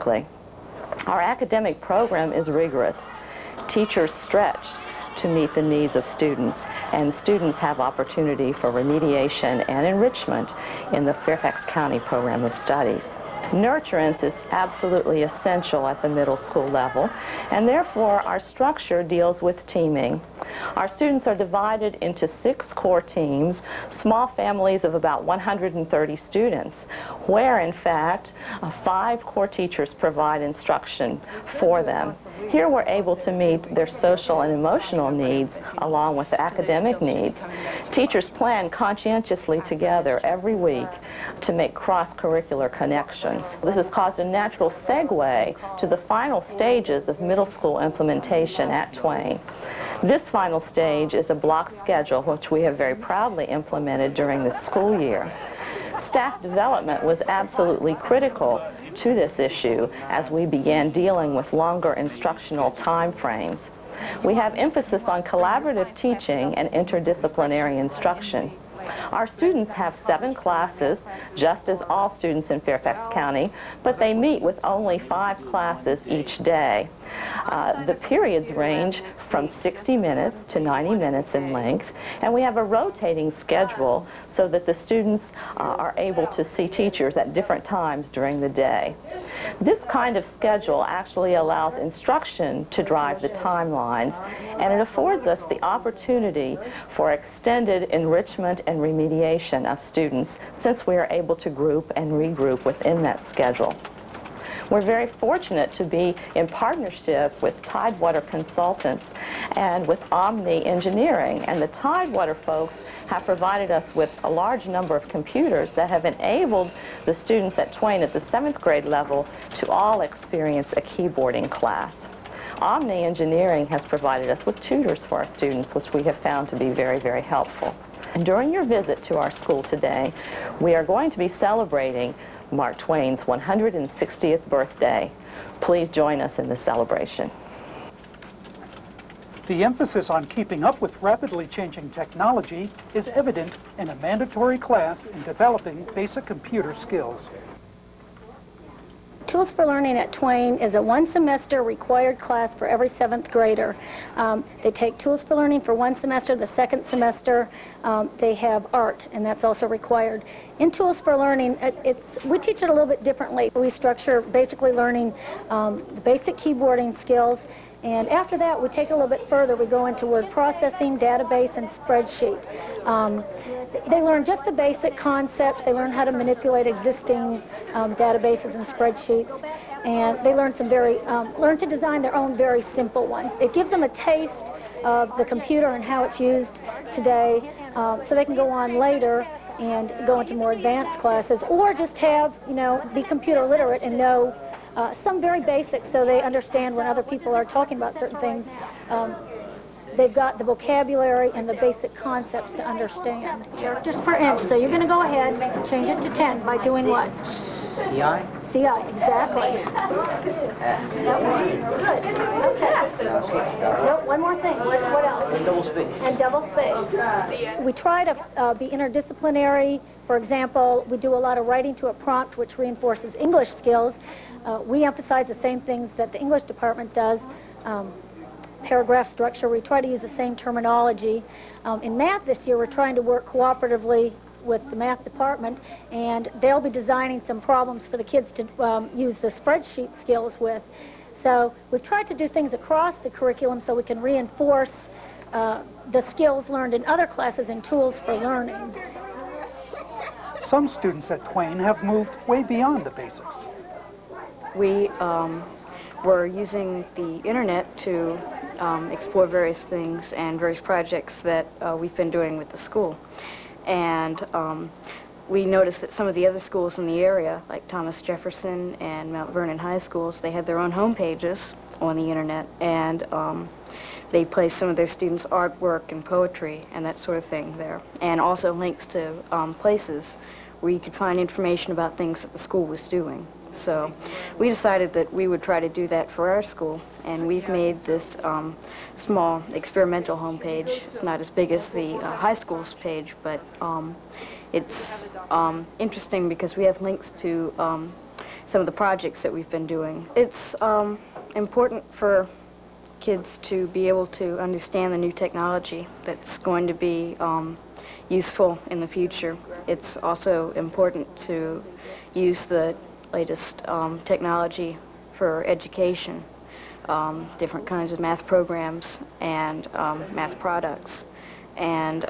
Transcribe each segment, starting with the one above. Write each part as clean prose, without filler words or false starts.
academically. Our academic program is rigorous. Teachers stretch to meet the needs of students, and students have opportunity for remediation and enrichment in the Fairfax County Program of Studies. Nurturance is absolutely essential at the middle school level, and therefore our structure deals with teaming. Our students are divided into 6 core teams, small families of about 130 students, where in fact 5 core teachers provide instruction for them. Here we're able to meet their social and emotional needs along with the academic needs. Teachers plan conscientiously together every week to make cross-curricular connections. This has caused a natural segue to the final stages of middle school implementation at Twain. This final stage is a block schedule which we have very proudly implemented during the school year. Staff development was absolutely critical to this issue as we began dealing with longer instructional time frames. We have emphasis on collaborative teaching and interdisciplinary instruction. Our students have 7 classes, just as all students in Fairfax County, but they meet with only 5 classes each day. The periods range from 60 minutes to 90 minutes in length, and we have a rotating schedule so that the students are able to see teachers at different times during the day. This kind of schedule actually allows instruction to drive the timelines, and it affords us the opportunity for extended enrichment and remediation of students since we are able to group and regroup within that schedule. We're very fortunate to be in partnership with Tidewater Consultants and with Omni Engineering, and the Tidewater folks have provided us with a large number of computers that have enabled the students at Twain at the 7th grade level to all experience a keyboarding class. Omni Engineering has provided us with tutors for our students, which we have found to be very, very helpful. And during your visit to our school today, we are going to be celebrating Mark Twain's 160th birthday. Please join us in the celebration. The emphasis on keeping up with rapidly changing technology is evident in a mandatory class in developing basic computer skills. Tools for Learning at Twain is a 1-semester required class for every 7th grader. They take Tools for Learning for 1 semester. The 2nd semester they have art, and that's also required. In Tools for Learning, we teach it a little bit differently. We structure basically learning the basic keyboarding skills, and after that we take it a little bit further. We go into word processing, database, and spreadsheet. They learn just the basic concepts. They learn how to manipulate existing databases and spreadsheets, and they learn learn to design their own very simple ones. It gives them a taste of the computer and how it's used today, so they can go on later and go into more advanced classes, or just have, be computer literate and know some very basics so they understand when other people are talking about certain things. They've got the vocabulary and the basic concepts to understand. Characters per inch, so you're going to go ahead and change it to 10 by doing what? CI? CI, exactly. Good. Okay. Nope, one more thing. What else? And double space. And double space. We try to be interdisciplinary. For example, we do a lot of writing to a prompt, which reinforces English skills. We emphasize the same things that the English department does. Paragraph structure, we try to use the same terminology. In math this year, we're trying to work cooperatively with the math department, and they'll be designing some problems for the kids to use the spreadsheet skills with. So we've tried to do things across the curriculum so we can reinforce the skills learned in other classes and Tools for Learning. Some students at Twain have moved way beyond the basics. We were using the internet to explore various things and various projects that we've been doing with the school. And we noticed that some of the other schools in the area, like Thomas Jefferson and Mount Vernon High Schools, they had their own home pages on the internet, and they placed some of their students' artwork and poetry and that sort of thing there, and also links to places where you could find information about things that the school was doing. So we decided that we would try to do that for our school, and we've made this small experimental homepage. It's not as big as the high school's page, but it's interesting because we have links to some of the projects that we've been doing. It's important for kids to be able to understand the new technology that's going to be useful in the future. It's also important to use the latest technology for education, different kinds of math programs and math products. And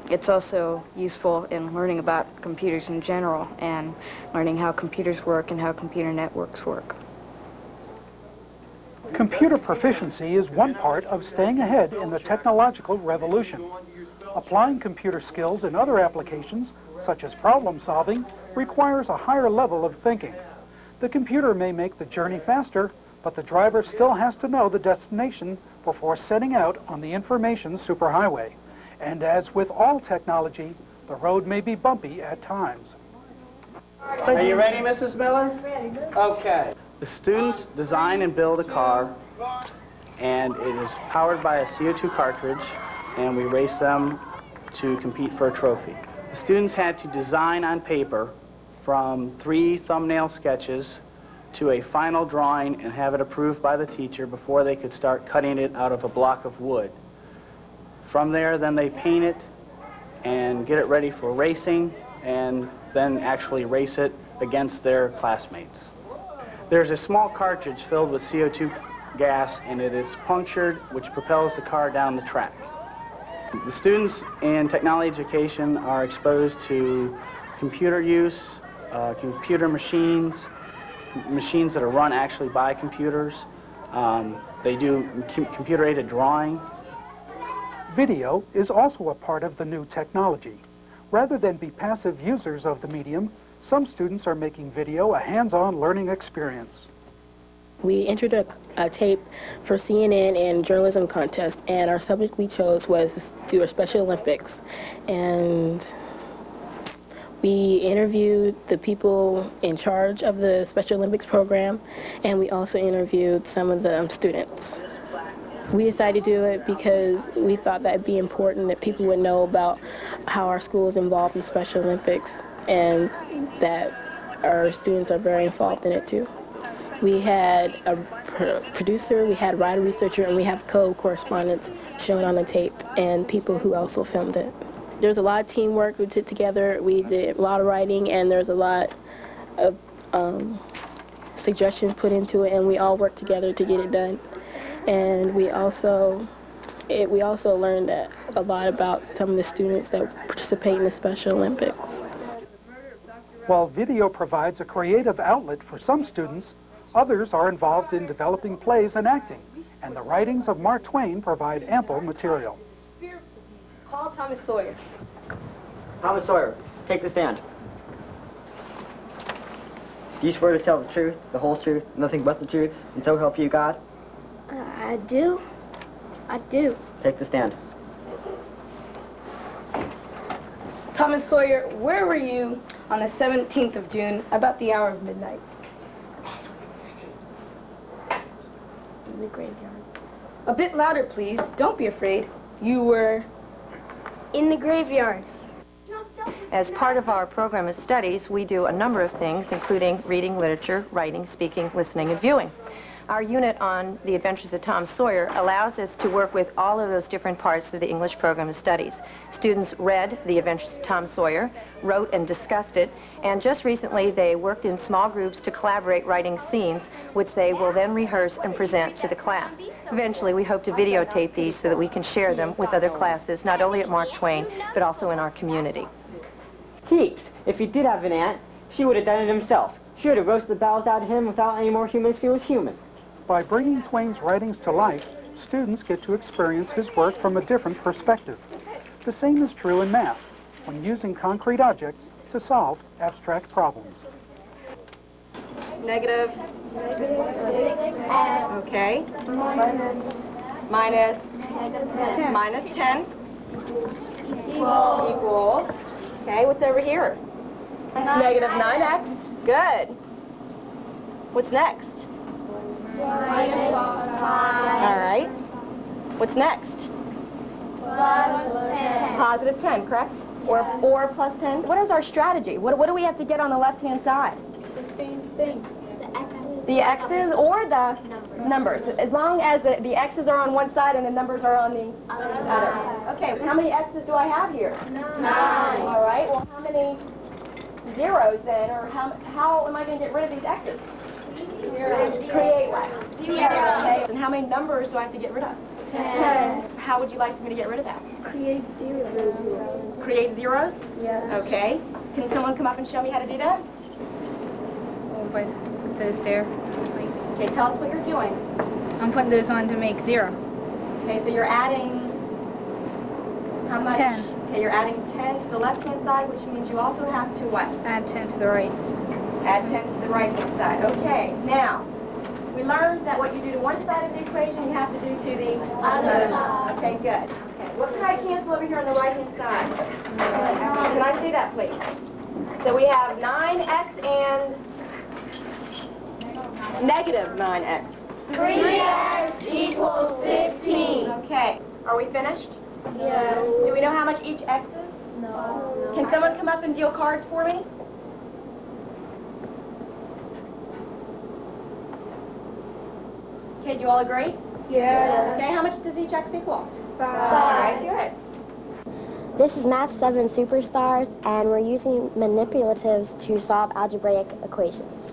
it's also useful in learning about computers in general and learning how computers work and how computer networks work. Computer proficiency is one part of staying ahead in the technological revolution. Applying computer skills in other applications, such as problem solving, requires a higher level of thinking. The computer may make the journey faster, but the driver still has to know the destination before setting out on the information superhighway. And as with all technology, the road may be bumpy at times. Are you ready, Mrs. Miller? Ready. Okay. The students design and build a car, and it is powered by a CO2 cartridge, and we race them to compete for a trophy. The students had to design on paper from 3 thumbnail sketches to a final drawing and have it approved by the teacher before they could start cutting it out of a block of wood. From there, then they paint it and get it ready for racing, and then actually race it against their classmates. There's a small cartridge filled with CO2 gas, and it is punctured, which propels the car down the track. The students in technology education are exposed to computer use, computer machines, machines that are run actually by computers. They do computer-aided drawing. Video is also a part of the new technology. Rather than be passive users of the medium, some students are making video a hands-on learning experience. We entered a tape for CNN and journalism contest, and our subject we chose was to do a Special Olympics. And we interviewed the people in charge of the Special Olympics program, and we also interviewed some of the students. We decided to do it because we thought that it'd be important that people would know about how our school is involved in Special Olympics, and that our students are very involved in it too. We had a producer, we had a writer researcher, and we have co-correspondents shown on the tape, and people who also filmed it. There's a lot of teamwork we did together. We did a lot of writing, and there's a lot of suggestions put into it, and we all worked together to get it done. And we also learned a lot about some of the students that participate in the Special Olympics. While video provides a creative outlet for some students, others are involved in developing plays and acting, and the writings of Mark Twain provide ample material. Call Thomas Sawyer. Thomas Sawyer, take the stand. Do you swear to tell the truth, the whole truth, nothing but the truth, and so help you God? I do. I do. Take the stand. Thomas Sawyer, where were you on the 17th of June, about the hour of midnight? In the graveyard. A bit louder, please. Don't be afraid. You were... In the graveyard. As part of our program of studies, we do a number of things, including reading, literature, writing, speaking, listening, and viewing. Our unit on The Adventures of Tom Sawyer allows us to work with all of those different parts of the English program of studies. Students read The Adventures of Tom Sawyer, wrote and discussed it, and just recently they worked in small groups to collaborate writing scenes, which they will then rehearse and present to the class. Eventually, we hope to videotape these so that we can share them with other classes, not only at Mark Twain, but also in our community. Heaps. If he did have an aunt, she would have done it himself. She would have roasted the bowels out of him without any more humans if he was human. By bringing Twain's writings to life, students get to experience his work from a different perspective. The same is true in math, when using concrete objects to solve abstract problems. Negative. Okay. Minus 10. Equals. Okay, what's over here? Negative 9x. Good. What's next? Minus 5. All right. What's next? Plus 10. Positive 10, correct? Or plus 10? What is our strategy? What do we have to get on the left-hand side? The same thing. The x's or the numbers. As long as the x's are on one side and the numbers are on the other. Okay, how many x's do I have here? 9. All right, well, how many zeros then, or how am I going to get rid of these x's? 0. Create what? 0. Okay, and how many numbers do I have to get rid of? 10. How would you like me to get rid of that? Create zeros. Create zeros? Yeah. Okay. Can someone come up and show me how to do that? Oh, but put those there. Okay, tell us what you're doing. I'm putting those on to make 0. Okay, so you're adding how much? 10. Okay, you're adding 10 to the left-hand side, which means you also have to what? Add 10 to the right. Add 10 to the right-hand side. Okay, now, we learned that what you do to one side of the equation, you have to do to the other side. Okay, good. Okay, what can I cancel over here on the right-hand side? Can I see that, please? So we have 9x and negative 9x. 3x equals 15. Okay, are we finished? Yeah. Do we know how much each x is? No. Can someone come up and deal cards for me? Okay, do you all agree? Yeah. Okay, how much does each x equal? 5. All right, good. This is Math 7 Superstars, and we're using manipulatives to solve algebraic equations.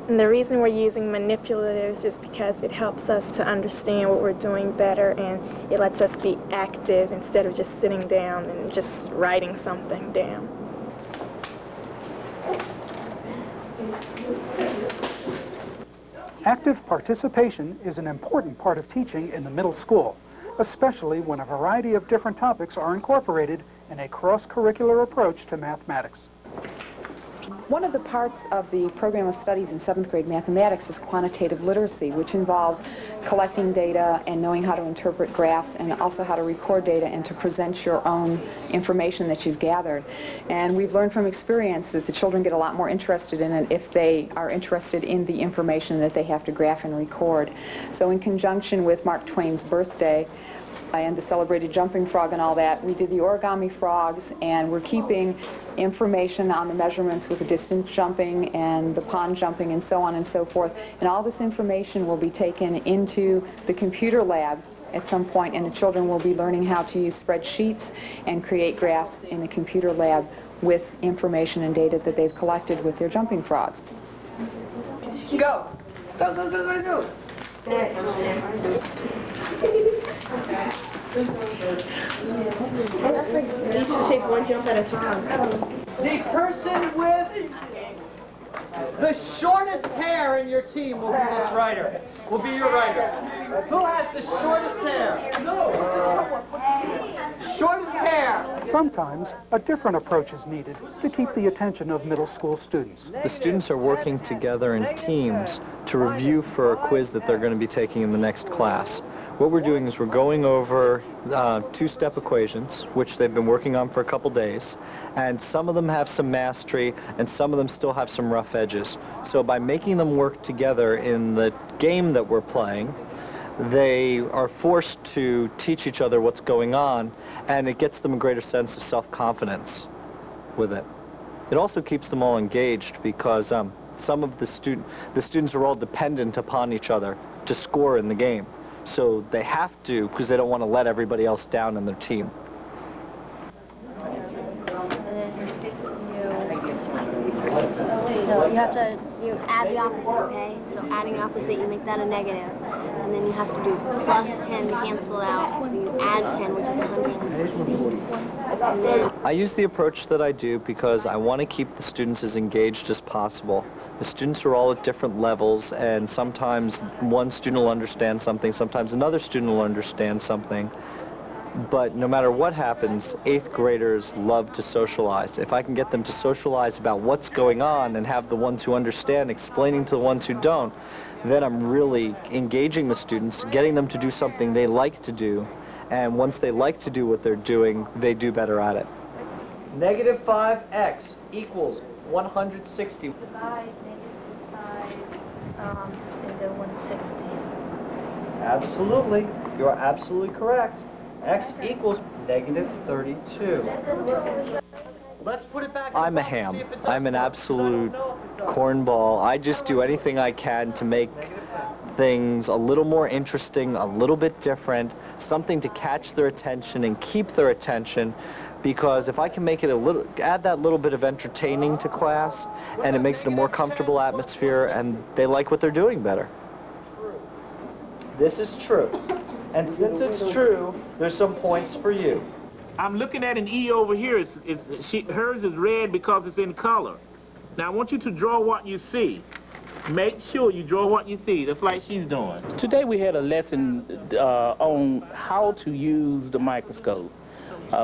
And the reason we're using manipulatives is because it helps us to understand what we're doing better, and it lets us be active instead of just sitting down and just writing something down. Active participation is an important part of teaching in the middle school, especially when a variety of different topics are incorporated in a cross-curricular approach to mathematics. One of the parts of the program of studies in 7th grade mathematics is quantitative literacy, which involves collecting data and knowing how to interpret graphs and also how to record data and to present your own information that you've gathered. And we've learned from experience that the children get a lot more interested in it if they are interested in the information that they have to graph and record. So in conjunction with Mark Twain's birthday, and the celebrated jumping frog and all that, we did the origami frogs, and we're keeping information on the measurements with the distance jumping and the pond jumping and so on and so forth. And all this information will be taken into the computer lab at some point, and the children will be learning how to use spreadsheets and create graphs in the computer lab with information and data that they've collected with their jumping frogs. Go. Go, go, go, go, go. You should take one jump at a time. The person with the shortest hair in your team will be this writer. Will be your writer. Who has the shortest hair? Shortest hair. Sometimes a different approach is needed to keep the attention of middle school students. The students are working together in teams to review for a quiz that they're going to be taking in the next class. What we're doing is we're going over two-step equations, which they've been working on for a couple days, and some of them have some mastery, and some of them still have some rough edges. So by making them work together in the game that we're playing, they are forced to teach each other what's going on, and it gets them a greater sense of self-confidence with it. It also keeps them all engaged because some of the students are all dependent upon each other to score in the game. So they have to, because they don't want to let everybody else down in their team. So you have to add the opposite, okay? So adding opposite, you make that a negative. And then you have to do plus 10 to cancel it out. So you add 10, which is 150. I use the approach that I do because I want to keep the students as engaged as possible. The students are all at different levels, and sometimes one student will understand something, sometimes another student will understand something. But no matter what happens, 8th graders love to socialize. If I can get them to socialize about what's going on and have the ones who understand explaining to the ones who don't, then I'm really engaging the students, getting them to do something they like to do. And once they like to do what they're doing, they do better at it. Negative 5x equals 160. Divide -5 into 160. Absolutely. You are absolutely correct. X equals negative 32. Let's put it back. I'm a ham. I'm an absolute cornball. I just do anything I can to make things a little more interesting, a little bit different, something to catch their attention and keep their attention, because if I can make it add that little bit of entertaining to class, and it makes it a more comfortable atmosphere, and they like what they're doing better. This is true. And since it's true, there's some points for you. I'm looking at an E over here. Hers is red because it's in color. Now I want you to draw what you see. Make sure you draw what you see, just like she's doing. Today we had a lesson on how to use the microscope.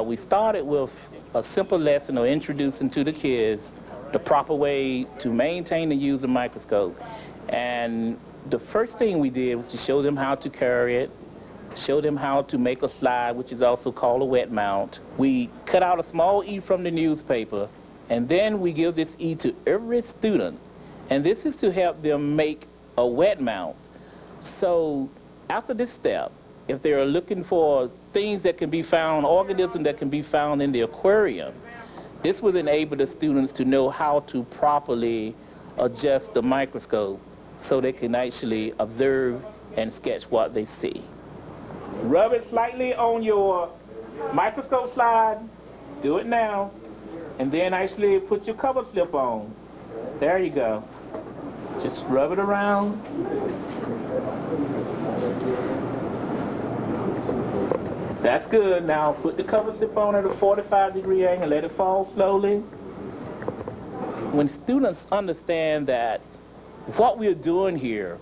We started with a simple lesson of introducing to the kids the proper way to maintain and use a microscope. And the first thing we did was to show them how to carry it, show them how to make a slide, which is also called a wet mount. We cut out a small E from the newspaper, and then we give this E to every student. And this is to help them make a wet mount. So after this step, if they're looking for things that can be found, organisms that can be found in the aquarium, this will enable the students to know how to properly adjust the microscope so they can actually observe and sketch what they see. Rub it slightly on your microscope slide. Do it now. And then actually put your cover slip on. There you go. Just rub it around. That's good. Now put the cover slip on at a 45-degree angle. Let it fall slowly. When students understand that what we're doing here,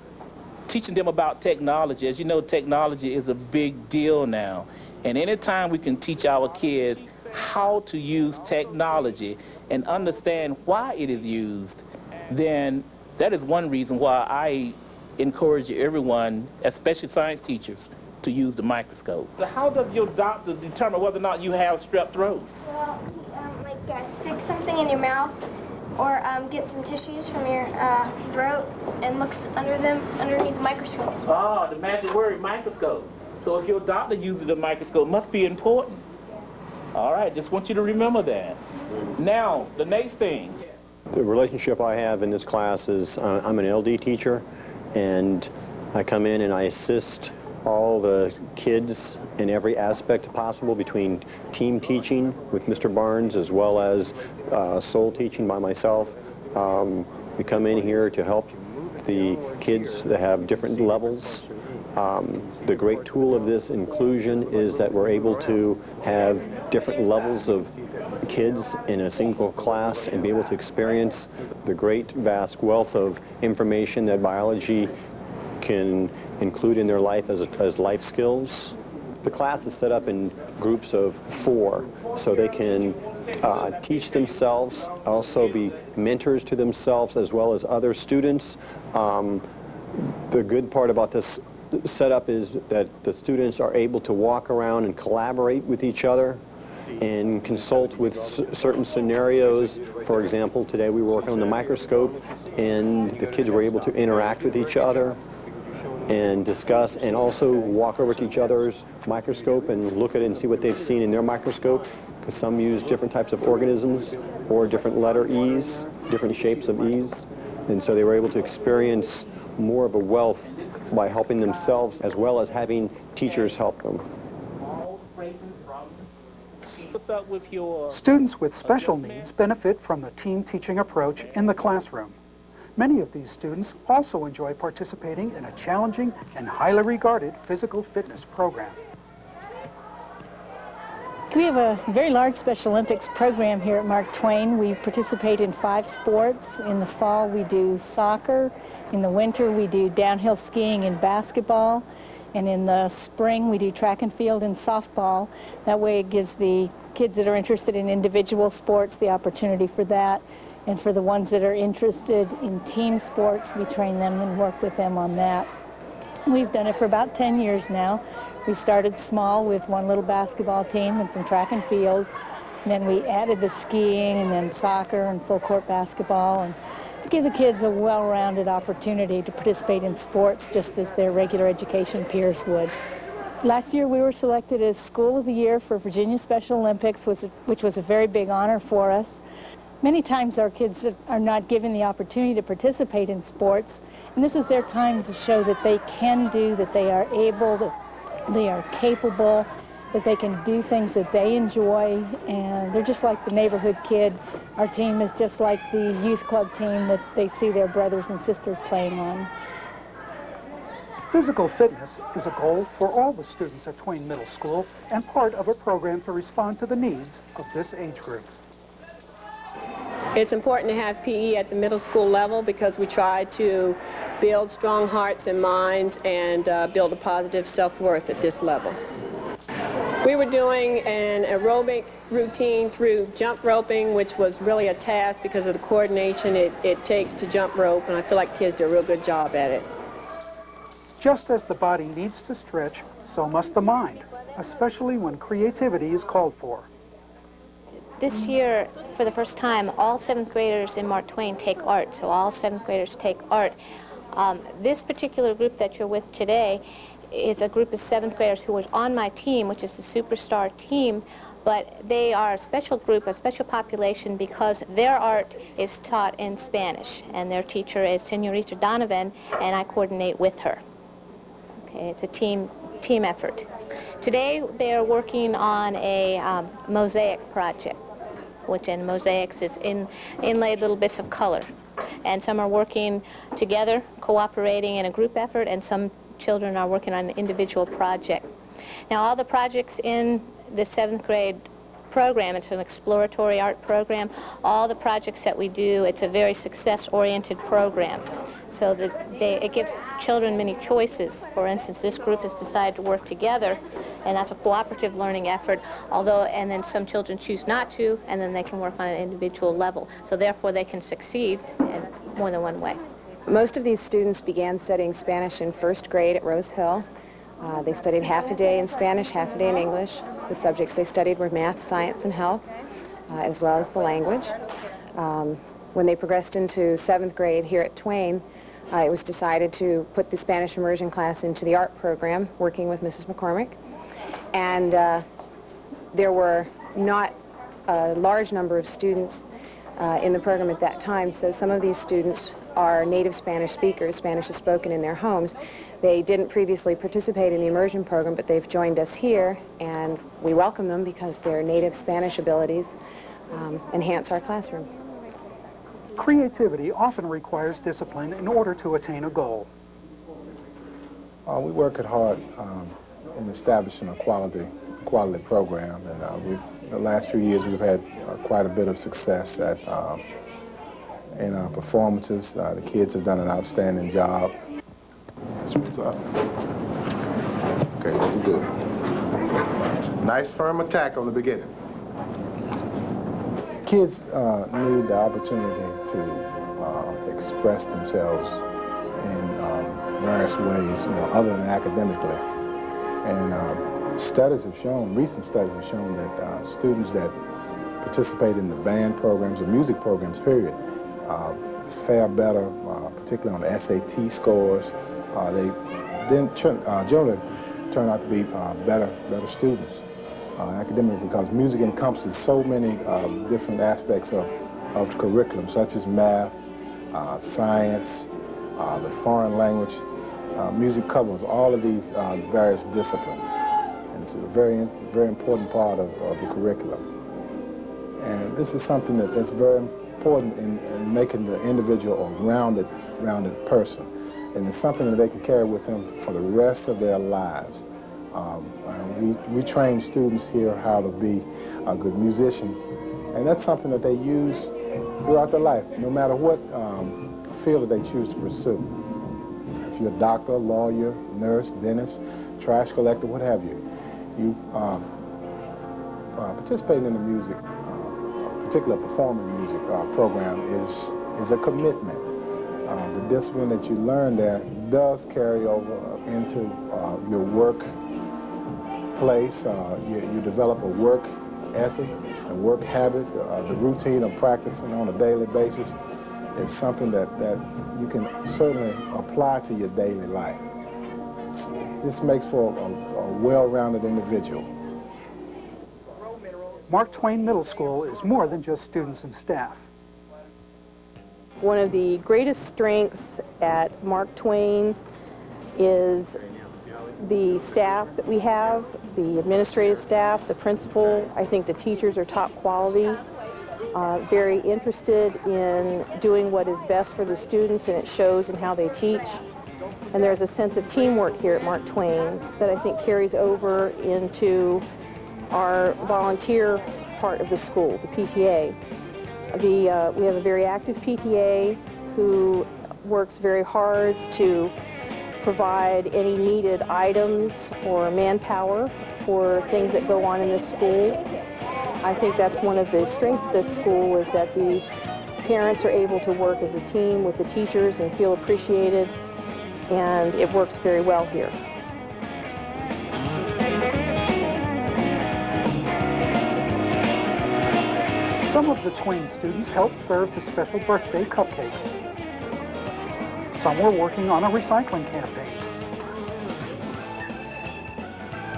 teaching them about technology, as you know, technology is a big deal now. And anytime we can teach our kids how to use technology and understand why it is used, then that is one reason why I encourage everyone, especially science teachers, to use the microscope. So how does your doctor determine whether or not you have strep throat? Well, stick something in your mouth, or get some tissues from your throat and looks underneath the microscope. Ah, the magic word, microscope. So if your doctor uses a microscope, it must be important. All right, just want you to remember that. Now, the next thing. The relationship I have in this class is I'm an LD teacher, and I come in and I assist all the kids in every aspect possible, between team teaching with Mr. Barnes as well as sole teaching by myself. We come in here to help the kids that have different levels. The great tool of this inclusion is that we're able to have different levels of kids in a single class and be able to experience the great vast wealth of information that biology can include in their life as life skills. The class is set up in groups of 4, so they can teach themselves, also be mentors to themselves as well as other students. The good part about this setup is that the students are able to walk around and collaborate with each other and consult with certain scenarios. For example, today we were working on the microscope, and the kids were able to interact with each other and discuss, and also walk over to each other's microscope and look at it and see what they've seen in their microscope, because some use different types of organisms or different letter E's, different shapes of E's, and so they were able to experience more of a wealth by helping themselves as well as having teachers help them. Students with special needs benefit from the team teaching approach in the classroom. Many of these students also enjoy participating in a challenging and highly regarded physical fitness program. We have a very large Special Olympics program here at Mark Twain. We participate in 5 sports. In the fall we do soccer. In the winter we do downhill skiing and basketball. And in the spring we do track and field and softball. That way it gives the kids that are interested in individual sports the opportunity for that. And for the ones that are interested in team sports, we train them and work with them on that. We've done it for about 10 years now. We started small with one little basketball team and some track and field. And then we added the skiing and then soccer and full court basketball, and to give the kids a well-rounded opportunity to participate in sports just as their regular education peers would. Last year we were selected as School of the Year for Virginia Special Olympics, which was a very big honor for us. Many times our kids are not given the opportunity to participate in sports, and this is their time to show that they can do, that they are able, that they are capable, that they can do things that they enjoy, and they're just like the neighborhood kid. Our team is just like the youth club team that they see their brothers and sisters playing on. Physical fitness is a goal for all the students at Twain Middle School and part of a program to respond to the needs of this age group. It's important to have PE at the middle school level because we try to build strong hearts and minds and build a positive self-worth at this level. We were doing an aerobic routine through jump roping, which was really a task because of the coordination it takes to jump rope, and I feel like kids do a real good job at it. Just as the body needs to stretch, so must the mind, especially when creativity is called for. This year, for the first time, all 7th graders in Mark Twain take art, so all 7th graders take art. This particular group that you're with today is a group of 7th graders who was on my team, which is the Superstar team, but they are a special group, a special population, because their art is taught in Spanish, and their teacher is Senorita Donovan, and I coordinate with her. Okay, it's a team effort. Today, they are working on a mosaic project, which in mosaics is inlaid little bits of color. And some are working together, cooperating in a group effort, and some children are working on an individual project. Now, all the projects in the 7th grade program, it's an exploratory art program, all the projects that we do, it's a very success-oriented program. So that it gives children many choices. For instance, this group has decided to work together, and that's a cooperative learning effort, and then some children choose not to, and then they can work on an individual level. So therefore, they can succeed in more than one way. Most of these students began studying Spanish in 1st grade at Rose Hill. They studied half a day in Spanish, half a day in English. The subjects they studied were math, science, and health, as well as the language. When they progressed into 7th grade here at Twain, it was decided to put the Spanish immersion class into the art program, working with Mrs. McCormick. And there were not a large number of students in the program at that time, so some of these students are native Spanish speakers. Spanish is spoken in their homes. They didn't previously participate in the immersion program, but they've joined us here, and we welcome them because their native Spanish abilities enhance our classroom. Creativity often requires discipline in order to attain a goal. We work hard in establishing a quality program, and the last few years we've had quite a bit of success in our performances. The kids have done an outstanding job. Okay, looking good. Nice firm attack on the beginning. Kids need the opportunity to express themselves in various ways, other than academically. And studies have shown, recent studies have shown that students that participate in the band programs or music programs, period, fare better, particularly on the SAT scores. They then generally turn out to be better students. Academically, because music encompasses so many different aspects of the curriculum, such as math, science, the foreign language. Music covers all of these various disciplines, and it's a very important part of the curriculum. And this is something that's very important in making the individual a rounded person, and it's something that they can carry with them for the rest of their lives. We train students here how to be good musicians, and that's something that they use throughout their life, no matter what field that they choose to pursue. If you're a doctor, lawyer, nurse, dentist, trash collector, what have you, participating in the music, particular performing music program is a commitment. The discipline that you learn there does carry over into your work place. You develop a work ethic, a work habit. The routine of practicing on a daily basis is something that you can certainly apply to your daily life. This makes for a well-rounded individual. Mark Twain Middle School is more than just students and staff. One of the greatest strengths at Mark Twain is the staff that we have, the administrative staff, the principal. I think the teachers are top quality, very interested in doing what is best for the students, and it shows in how they teach. And there's a sense of teamwork here at Mark Twain that I think carries over into our volunteer part of the school, the PTA. We have a very active PTA who works very hard to provide any needed items or manpower for things that go on in this school. I think that's one of the strengths of this school, is that the parents are able to work as a team with the teachers and feel appreciated, and it works very well here. Some of the Twain students helped serve the special birthday cupcakes. Some were working on a recycling campaign.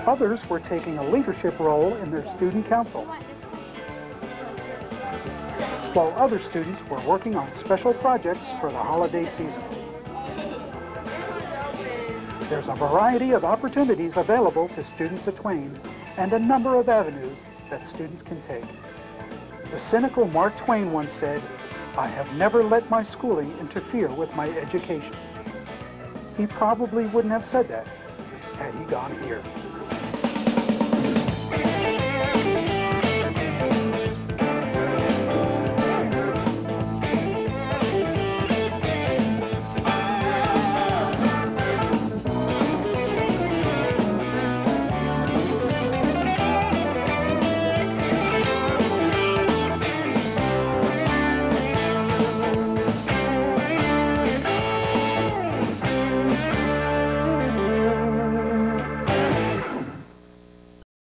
Others were taking a leadership role in their student council, while other students were working on special projects for the holiday season. There's a variety of opportunities available to students at Twain, and a number of avenues that students can take. The cynical Mark Twain once said, "I have never let my schooling interfere with my education." He probably wouldn't have said that had he gone here.